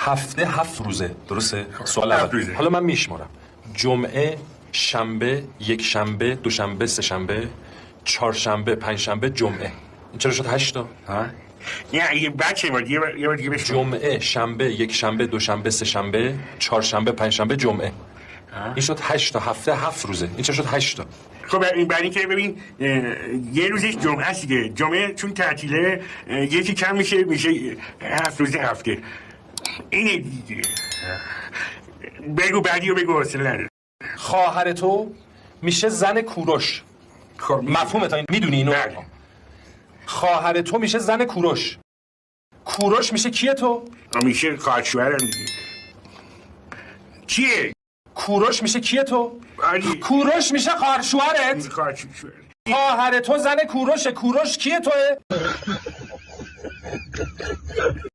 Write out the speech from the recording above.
هفته 7 روزه، درسته؟ سوال اول. حالا من میشمارم: جمعه، شنبه، یک شنبه، دوشنبه، سه شنبه، چهارشنبه، پنجشنبه، جمعه. این چرا شد 8 تا؟ ها؟ نه یه بچه بود، یه بار دیگه بشم. جمعه، شنبه، یک شنبه، دوشنبه، سه شنبه، چهارشنبه، پنجشنبه، جمعه. این شد 8 تا. هفته 7 روزه. این چرا شد 8 تا؟ خب برای اینکه ببین یه روزش جمعه است دیگه. جمعه چون تعطیله یکی کم میشه 7 روزه هفته. اینه دیگه. بگو بعدی رو بگو حوصله نداره. خواهر تو میشه زن کوروش. خب مفهومه تا این میدونی اینو؟ بله. خواهر تو میشه زن کوروش. کوروش میشه کیه تو؟ میشه خواهر شوهرم دیگه. کیه؟ کوروش میشه کیه تو؟ آری. کوروش میشه خواهر شوهرت؟ خواهر شوهر. خواهر تو زن کوروشه. کوروش کیه توه؟